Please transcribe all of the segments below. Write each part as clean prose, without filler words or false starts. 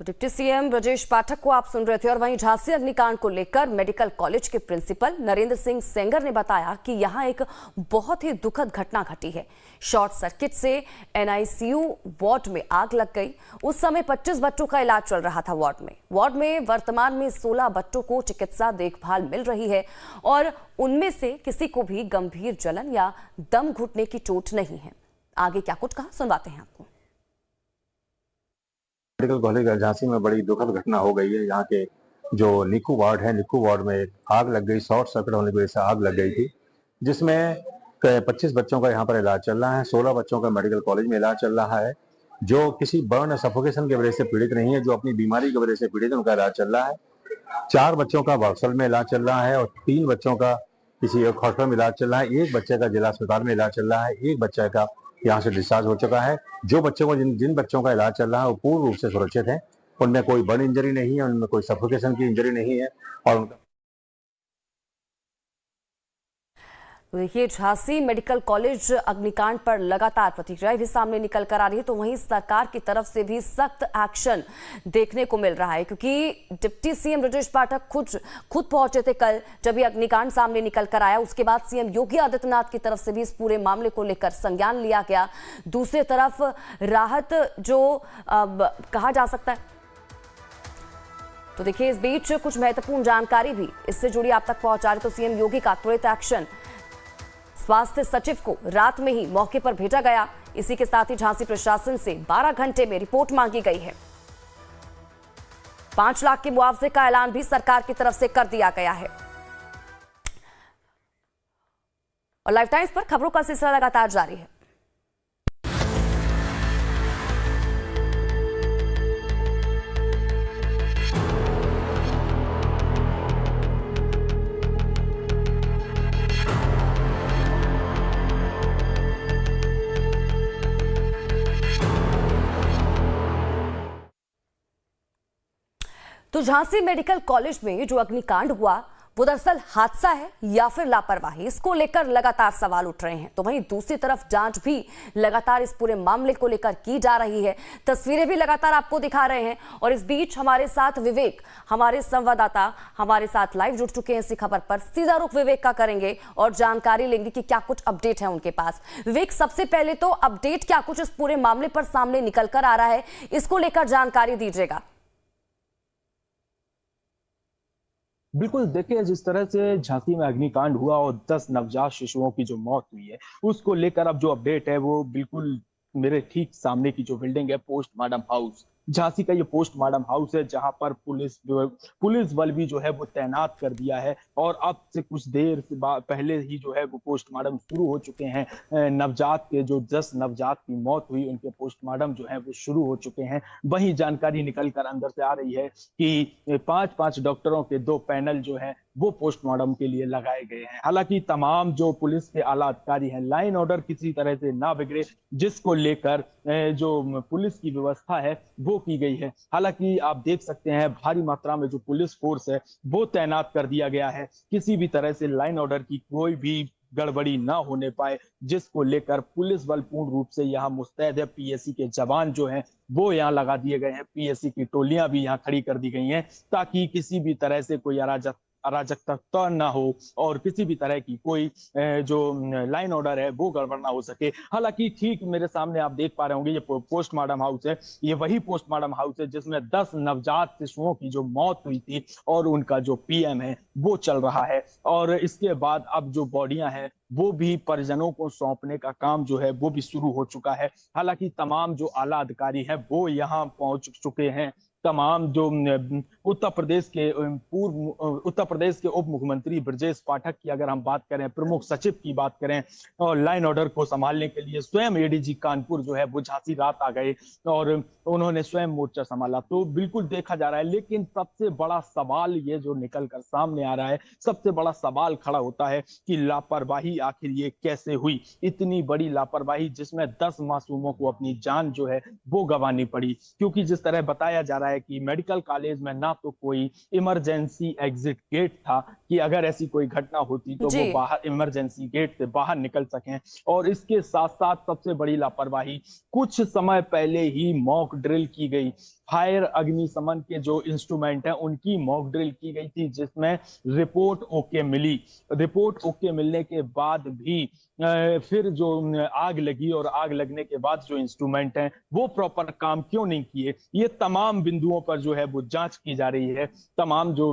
तो deputy CM Brajesh Pathak को आप सुन रहे थे। और वहीं झांसी अग्निकांड को लेकर मेडिकल कॉलेज के प्रिंसिपल नरेंद्र सिंह सेंगर ने बताया कि यहां एक बहुत ही दुखद घटना घटी है। शॉर्ट सर्किट से एनआईसीयू वार्ड में आग लग गई। उस समय 25 बच्चों का इलाज चल रहा था वार्ड में वर्तमान में 16 बच्चों को चिकित्सा देखभाल मिल रही है और उनमें से किसी को भी गंभीर जलन या दम घुटने की चोट नहीं है। आगे क्या कुछ कहा सुनवाते हैं आपको। मेडिकल कॉलेज झांसी में बड़ी दुखद घटना हो गई है। यहाँ के जो निक्कू वार्ड है, निक्कू वार्ड में एक आग लग गई। शॉर्ट सर्किट होने की वजह से आग लग गई थी, जिसमें 25 बच्चों का यहाँ पर इलाज चल रहा है। 16 बच्चों का मेडिकल कॉलेज में इलाज चल रहा है। जो किसी बर्न सफोकेशन की वजह से पीड़ित नहीं है, जो अपनी बीमारी की वजह से पीड़ित है, उनका इलाज चल रहा है। 4 बच्चों का बक्सर में इलाज चल रहा है और 3 बच्चों का किसी एक हॉस्पिटल में इलाज चल रहा है। एक बच्चे का जिला अस्पताल में इलाज चल रहा है। एक बच्चे का यहाँ से डिस्चार्ज हो चुका है। जो बच्चों को जिन बच्चों का इलाज चल रहा है वो पूर्ण रूप से सुरक्षित हैं। उनमें कोई बर्न इंजरी नहीं है, उनमें कोई सफोकेशन की इंजरी नहीं है और उनका तो देखिए, झांसी मेडिकल कॉलेज अग्निकांड पर लगातार प्रतिक्रियाएं भी सामने निकल कर आ रही है। तो वहीं सरकार की तरफ से भी सख्त एक्शन देखने को मिल रहा है, क्योंकि डिप्टी सीएम ब्रजेश पाठक खुद पहुंचे थे कल जब ये अग्निकांड सामने निकल कर आया। उसके बाद सीएम योगी आदित्यनाथ की तरफ से भी इस पूरे मामले को लेकर संज्ञान लिया गया। दूसरी तरफ राहत जो कहा जा सकता है, तो देखिए इस बीच कुछ महत्वपूर्ण जानकारी भी इससे जुड़ी आप तक पहुंचा रही। तो सीएम योगी का त्वरित एक्शन, स्वास्थ्य सचिव को रात में ही मौके पर भेजा गया। इसी के साथ ही झांसी प्रशासन से 12 घंटे में रिपोर्ट मांगी गई है। 5 लाख के मुआवजे का ऐलान भी सरकार की तरफ से कर दिया गया है। और लाइव टाइम्स पर खबरों का सिलसिला लगातार जारी है। तो झांसी मेडिकल कॉलेज में जो अग्निकांड हुआ वो दरअसल हादसा है या फिर लापरवाही, इसको लेकर लगातार सवाल उठ रहे हैं। तो वहीं दूसरी तरफ जांच भी लगातार इस पूरे मामले को लेकर की जा रही है। तस्वीरें भी लगातार आपको दिखा रहे हैं। और इस बीच हमारे साथ विवेक, हमारे संवाददाता हमारे साथ लाइव जुड़ चुके हैं इसी खबर पर। सीधा रुख विवेक का करेंगे और जानकारी लेंगे कि क्या कुछ अपडेट है उनके पास। विवेक, सबसे पहले तो अपडेट क्या कुछ इस पूरे मामले पर सामने निकल कर आ रहा है, इसको लेकर जानकारी दीजिएगा। बिल्कुल, देखिए जिस तरह से झांसी में अग्निकांड हुआ और 10 नवजात शिशुओं की जो मौत हुई है, उसको लेकर अब जो अपडेट है वो बिल्कुल मेरे ठीक सामने की जो बिल्डिंग है, पोस्टमार्टम हाउस, झांसी का ये पोस्टमार्टम हाउस है, जहां पर पुलिस बल भी जो है वो तैनात कर दिया है। और अब से कुछ देर से पहले ही जो है वो पोस्टमार्टम शुरू हो चुके हैं। नवजात के जो 10 नवजात की मौत हुई, उनके पोस्टमार्टम जो है वो शुरू हो चुके हैं। वही जानकारी निकल कर अंदर से आ रही है कि 5-5 डॉक्टरों के 2 पैनल जो है वो पोस्टमार्टम के लिए लगाए गए हैं। हालांकि तमाम जो पुलिस के आला अधिकारी हैं, लाइन ऑर्डर किसी तरह से ना बिगड़े, जिसको लेकर जो पुलिस की व्यवस्था है वो की गई है। हालांकि आप देख सकते हैं भारी मात्रा में जो पुलिस फोर्स है वो तैनात कर दिया गया है। किसी भी तरह से लाइन ऑर्डर की कोई भी गड़बड़ी ना होने पाए, जिसको लेकर पुलिस बल पूर्ण रूप से यहाँ मुस्तैद है। पीएसी के जवान जो हैं वो यहाँ लगा दिए गए हैं। पीएसी की टोलियां भी यहाँ खड़ी कर दी गई हैं, ताकि किसी भी तरह से कोई अराजकता ना हो और किसी भी तरह की कोई जो लाइन ऑर्डर है वो गड़बड़ ना हो सके। हालांकि ठीक मेरे सामने आप देख पा रहे होंगे, ये पोस्टमार्टम हाउस है। ये वही पोस्टमार्टम हाउस है जिसमें 10 नवजात शिशुओं की जो मौत हुई थी और उनका जो पीएम है वो चल रहा है। और इसके बाद अब जो बॉडियां हैं वो भी परिजनों को सौंपने का काम जो है वो भी शुरू हो चुका है। हालांकि तमाम जो आला अधिकारी है वो यहाँ पहुंच चुके हैं। तमाम जो उत्तर प्रदेश के उप मुख्यमंत्री ब्रजेश पाठक की अगर हम बात करें, प्रमुख सचिव की बात करें, और लाइन ऑर्डर को संभालने के लिए स्वयं एडीजी कानपुर जो है वो झांसी रात आ गए और उन्होंने स्वयं मोर्चा संभाला। तो बिल्कुल देखा जा रहा है। लेकिन सबसे बड़ा सवाल ये जो निकल कर सामने आ रहा है, सबसे बड़ा सवाल खड़ा होता है कि लापरवाही आखिर ये कैसे हुई। इतनी बड़ी लापरवाही जिसमें 10 मासूमों को अपनी जान जो है वो गंवानी पड़ी। क्योंकि जिस तरह बताया जा रहा है है कि मेडिकल कॉलेज में ना तो कोई इमरजेंसी एग्जिट गेट था कि अगर ऐसी कोई घटना होती तो वो जी। बाहर इमरजेंसी गेट से बाहर निकल सकें, और इसके साथ साथ सबसे बड़ी लापरवाही, कुछ समय पहले ही मॉक ड्रिल की गई, फायर अग्निशमन के जो इंस्ट्रूमेंट हैं उनकी मॉक ड्रिल की गई थी, जिसमें रिपोर्ट ओके मिली। रिपोर्ट ओके मिलने के बाद भी फिर जो आग लगी, और आग लगने के बाद जो इंस्ट्रूमेंट हैं वो प्रॉपर काम क्यों नहीं किए, ये तमाम बिंदुओं पर जो है वो जांच की जा रही है। तमाम जो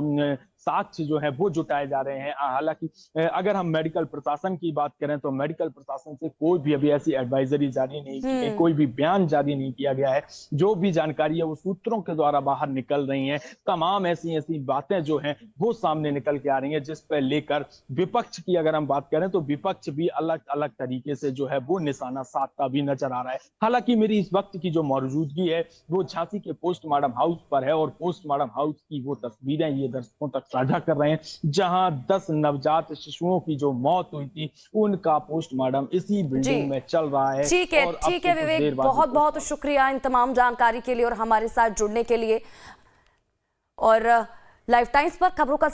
साक्ष्य जो है वो जुटाए जा रहे हैं। हालांकि अगर हम मेडिकल प्रशासन की बात करें तो मेडिकल प्रशासन से कोई भी अभी ऐसी एडवाइजरी जारी नहीं की गई, कोई भी बयान जारी नहीं किया गया है। जो भी जानकारी है वो सूत्रों के द्वारा बाहर निकल रही है। तमाम ऐसी ऐसी बातें जो हैं वो सामने निकल के आ रही हैं, जिस पर लेकर विपक्ष की अगर हम बात करें तो विपक्ष भी अलग अलग तरीके से जो है वो निशाना साधता भी नजर आ रहा है। हालांकि मेरी इस वक्त की जो मौजूदगी है वो झांसी के पोस्टमार्टम हाउस पर है, और पोस्टमार्टम हाउस की वो तस्वीरें ये दर्शकों तक साझा कर रहे हैं, जहां 10 नवजात शिशुओं की जो मौत हुई थी उनका पोस्टमार्टम इसी बिल्डिंग में चल रहा है। ठीक है विवेक, बहुत बहुत शुक्रिया इन तमाम जानकारी के लिए और हमारे साथ जुड़ने के लिए। और लाइफ टाइम्स पर खबरों का